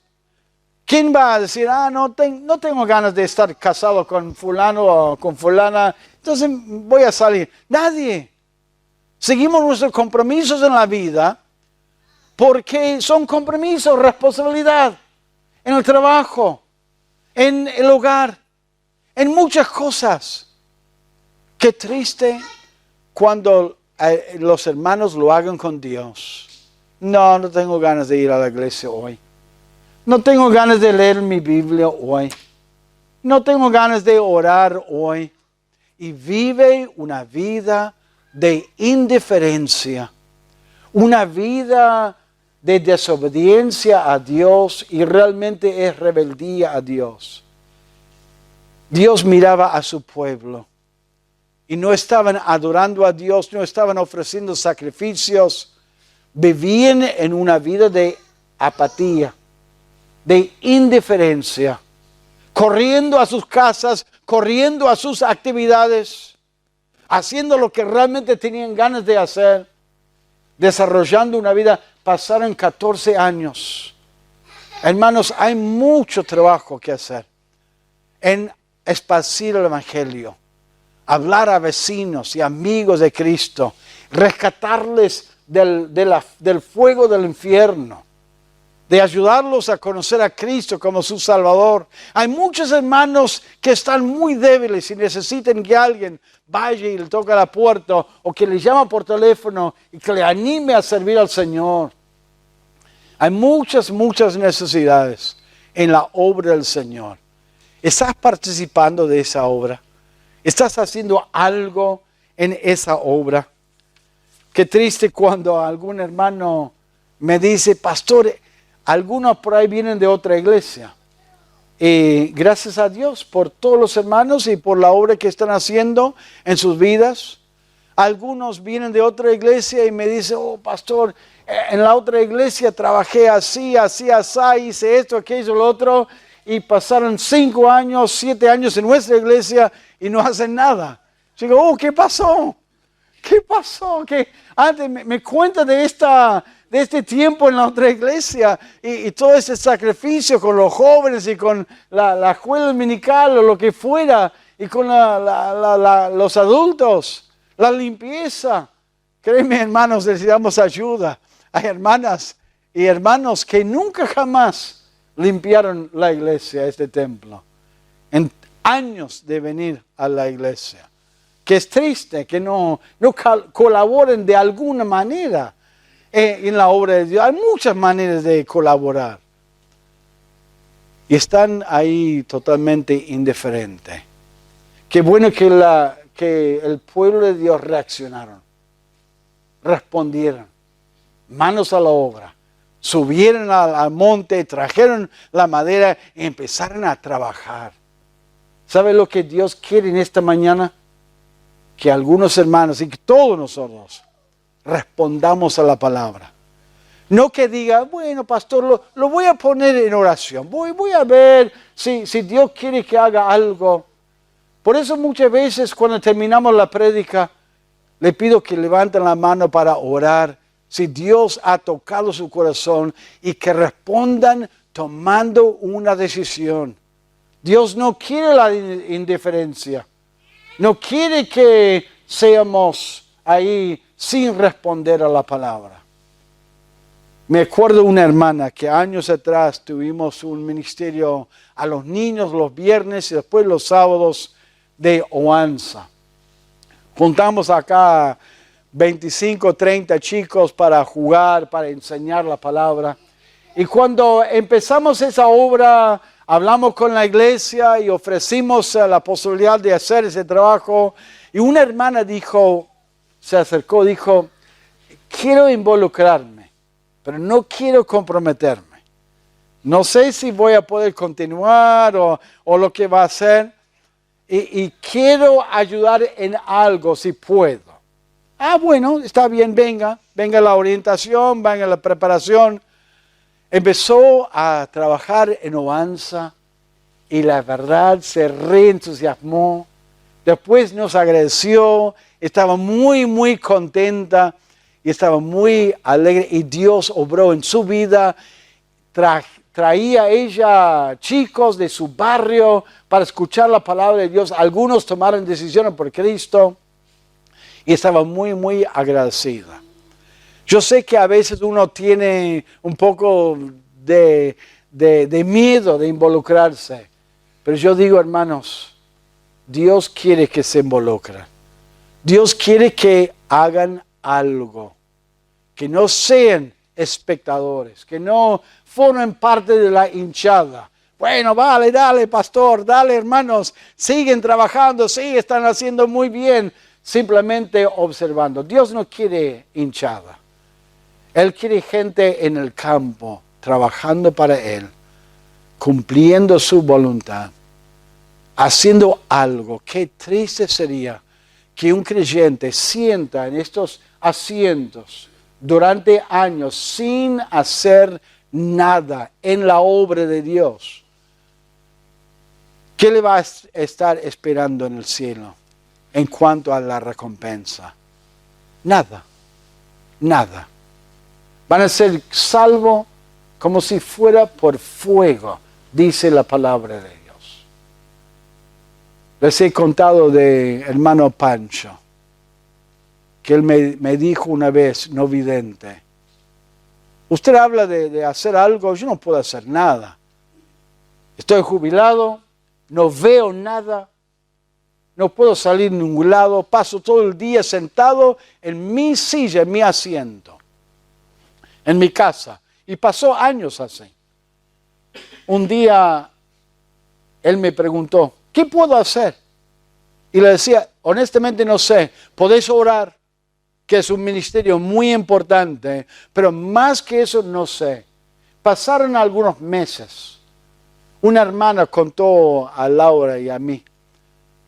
¿Quién va a decir, no tengo ganas de estar casado con fulano o con fulana, entonces voy a salir? Nadie. Seguimos nuestros compromisos en la vida porque son compromisos, responsabilidad, en el trabajo, en el hogar, en muchas cosas. Qué triste cuando los hermanos lo hagan con Dios. No tengo ganas de ir a la iglesia hoy. No tengo ganas de leer mi Biblia hoy. No tengo ganas de orar hoy. Y vive una vida de indiferencia, una vida de desobediencia a Dios y realmente es rebeldía a Dios. Dios miraba a su pueblo y no estaban adorando a Dios, no estaban ofreciendo sacrificios, vivían en una vida de apatía, de indiferencia, corriendo a sus casas, corriendo a sus actividades, haciendo lo que realmente tenían ganas de hacer, desarrollando una vida. Pasaron 14 años. Hermanos, hay mucho trabajo que hacer en esparcir el Evangelio, hablar a vecinos y amigos de Cristo, rescatarles del fuego del infierno, de ayudarlos a conocer a Cristo como su Salvador. Hay muchos hermanos que están muy débiles y necesitan que alguien vaya y le toque la puerta o que le llame por teléfono y que le anime a servir al Señor. Hay muchas necesidades en la obra del Señor. ¿Estás participando de esa obra? ¿Estás haciendo algo en esa obra? Qué triste cuando algún hermano me dice, pastor, algunos por ahí vienen de otra iglesia. Y gracias a Dios por todos los hermanos y por la obra que están haciendo en sus vidas. Algunos vienen de otra iglesia y me dicen, pastor, en la otra iglesia trabajé así, hice esto, aquello, lo otro. Y pasaron 5 años, 7 años en nuestra iglesia y no hacen nada. Yo digo, ¿qué pasó? ¿Qué pasó? Que antes me cuenta de este tiempo en la otra iglesia y todo ese sacrificio con los jóvenes y con la escuela dominical o lo que fuera y con los adultos, la limpieza. Créeme, hermanos, necesitamos ayuda. Hay hermanas y hermanos que nunca jamás limpiaron la iglesia, este templo, en años de venir a la iglesia. Que es triste que no colaboren de alguna manera en la obra de Dios. Hay muchas maneras de colaborar. y están ahí totalmente indiferentes. Qué bueno que el pueblo de Dios reaccionaron, respondieron, manos a la obra, subieron al monte, trajeron la madera y empezaron a trabajar. ¿Sabe lo que Dios quiere en esta mañana? Que algunos hermanos y que todos nosotros respondamos a la palabra. No que diga, bueno, pastor, lo voy a poner en oración. Voy a ver si Dios quiere que haga algo. Por eso muchas veces cuando terminamos la prédica, le pido que levanten la mano para orar. Si Dios ha tocado su corazón y que respondan tomando una decisión. Dios no quiere la indiferencia. No quiere que seamos ahí sin responder a la palabra. Me acuerdo una hermana que años atrás tuvimos un ministerio a los niños los viernes y después los sábados de Oanza. Juntamos acá 25, 30 chicos para jugar, para enseñar la palabra. Y cuando empezamos esa obra, hablamos con la iglesia y ofrecimos la posibilidad de hacer ese trabajo. Y una hermana se acercó, dijo, quiero involucrarme, pero no quiero comprometerme. No sé si voy a poder continuar o lo que va a hacer. Y quiero ayudar en algo si puedo. Bueno, está bien, venga la orientación, venga la preparación. Empezó a trabajar en Oanza y la verdad se reentusiasmó. Después nos agradeció, estaba muy, muy contenta y estaba muy alegre. Y Dios obró en su vida. Traía ella chicos de su barrio para escuchar la palabra de Dios. Algunos tomaron decisiones por Cristo y estaba muy, muy agradecida. Yo sé que a veces uno tiene un poco de miedo de involucrarse, pero yo digo, hermanos, Dios quiere que se involucren. Dios quiere que hagan algo, que no sean espectadores, que no formen parte de la hinchada. Bueno, vale, dale, pastor, dale, hermanos, siguen trabajando, sí, están haciendo muy bien, simplemente observando. Dios no quiere hinchada. Él quiere gente en el campo, trabajando para Él, cumpliendo su voluntad, haciendo algo. Qué triste sería que un creyente sienta en estos asientos durante años sin hacer nada en la obra de Dios. ¿Qué le va a estar esperando en el cielo en cuanto a la recompensa? Nada, nada. Van a ser salvos como si fuera por fuego, dice la palabra de Dios. Les he contado de hermano Pancho, que él me dijo una vez, no vidente, usted habla de hacer algo, yo no puedo hacer nada. Estoy jubilado, no veo nada, no puedo salir a ningún lado, paso todo el día sentado en mi silla, en mi asiento, en mi casa. Y pasó años así. Un día él me preguntó, ¿qué puedo hacer? Y le decía, honestamente no sé, podés orar, que es un ministerio muy importante, pero más que eso no sé. Pasaron algunos meses. Una hermana contó a Laura y a mí,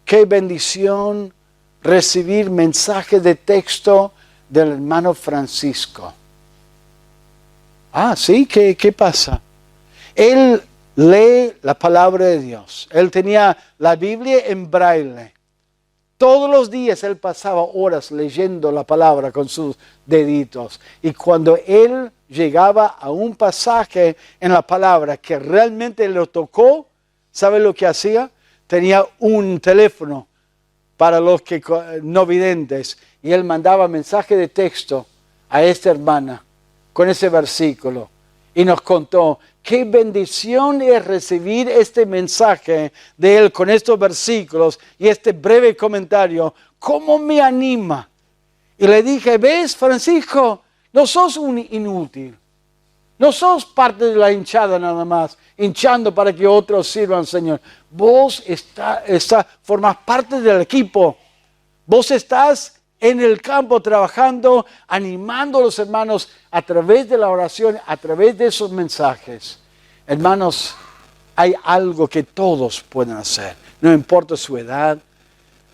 qué bendición recibir mensajes de texto del hermano Francisco. ¿Sí? ¿Qué pasa? Él lee la palabra de Dios. Él tenía la Biblia en braille. Todos los días él pasaba horas leyendo la palabra con sus deditos. Y cuando él llegaba a un pasaje en la palabra que realmente lo tocó, ¿sabe lo que hacía? Tenía un teléfono para los que no videntes y él mandaba mensaje de texto a esta hermana con ese versículo y nos contó qué bendición es recibir este mensaje de él con estos versículos y este breve comentario. ¿Cómo me anima? Y le dije, ¿ves, Francisco? No sos un inútil. No sos parte de la hinchada nada más, hinchando para que otros sirvan, Señor. Vos formás parte del equipo. Vos estás en el campo trabajando, animando a los hermanos a través de la oración, a través de esos mensajes. Hermanos, hay algo que todos pueden hacer. No importa su edad,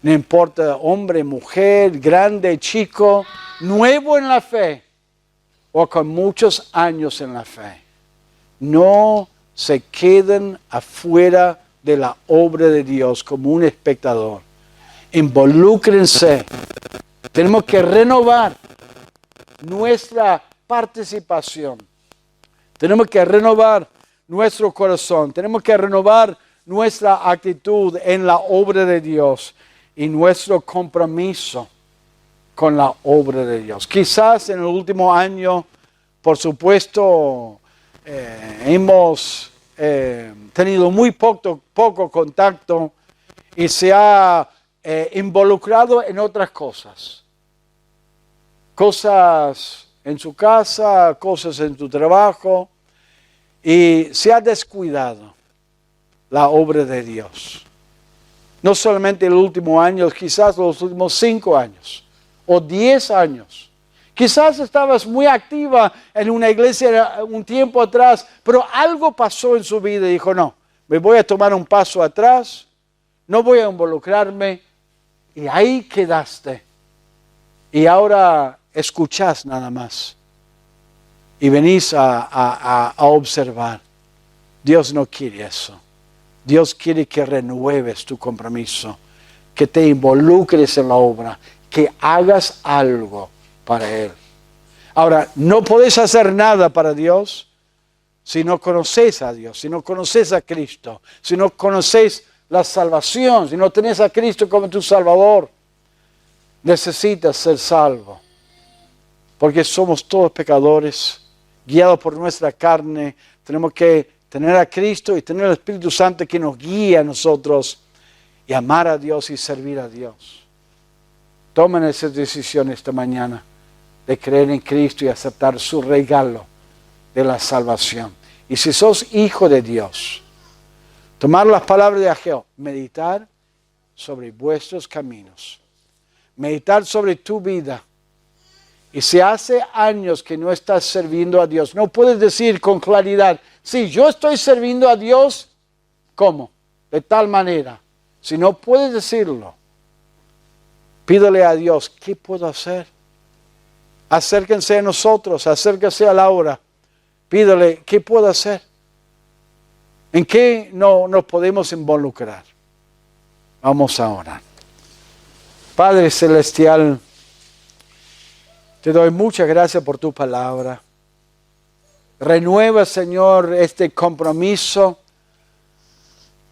no importa hombre, mujer, grande, chico, nuevo en la fe o con muchos años en la fe. No se queden afuera de la obra de Dios como un espectador. Involúcrense. Tenemos que renovar nuestra participación. Tenemos que renovar nuestro corazón. Tenemos que renovar nuestra actitud en la obra de Dios y nuestro compromiso con la obra de Dios. Quizás en el último año, por supuesto, hemos tenido muy poco contacto y se ha involucrado en otras cosas. Cosas en su casa, cosas en tu trabajo, y se ha descuidado la obra de Dios. No solamente el último año, quizás los últimos 5 años o 10 años. Quizás estabas muy activa en una iglesia un tiempo atrás, pero algo pasó en su vida y dijo, no, me voy a tomar un paso atrás, no voy a involucrarme, y ahí quedaste. Y ahora escuchás nada más y venís a observar. Dios no quiere eso. Dios quiere que renueves tu compromiso, que te involucres en la obra, que hagas algo para Él. Ahora, no podés hacer nada para Dios si no conoces a Dios, si no conoces a Cristo, si no conoces la salvación, si no tenés a Cristo como tu Salvador. Necesitas ser salvo, porque somos todos pecadores, guiados por nuestra carne. Tenemos que tener a Cristo y tener el Espíritu Santo que nos guíe a nosotros y amar a Dios y servir a Dios. Tomen esa decisión esta mañana de creer en Cristo y aceptar su regalo de la salvación. Y si sos hijo de Dios, tomar las palabras de Ageo, meditar sobre vuestros caminos, meditar sobre tu vida. Y si hace años que no estás sirviendo a Dios, no puedes decir con claridad, sí, yo estoy sirviendo a Dios, ¿cómo? De tal manera. Si no puedes decirlo, pídele a Dios, ¿qué puedo hacer? Acérquense a nosotros, acérquense a Laura, pídele, ¿qué puedo hacer? ¿En qué no nos podemos involucrar? Vamos a orar. Padre Celestial, te doy muchas gracias por tu palabra. Renueva, Señor, este compromiso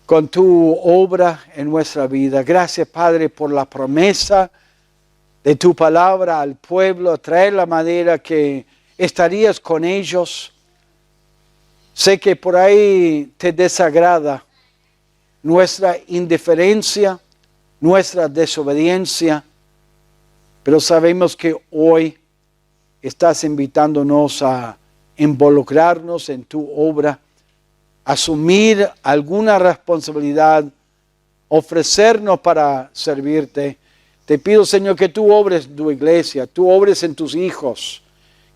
con tu obra en nuestra vida. Gracias, Padre, por la promesa de tu palabra al pueblo, traer la manera que estarías con ellos. Sé que por ahí te desagrada nuestra indiferencia, nuestra desobediencia, pero sabemos que hoy estás invitándonos a involucrarnos en tu obra, asumir alguna responsabilidad, ofrecernos para servirte. Te pido, Señor, que tú obres en tu iglesia, tú obres en tus hijos,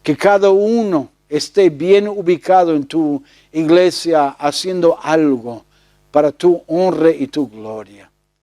que cada uno esté bien ubicado en tu iglesia haciendo algo para tu honra y tu gloria.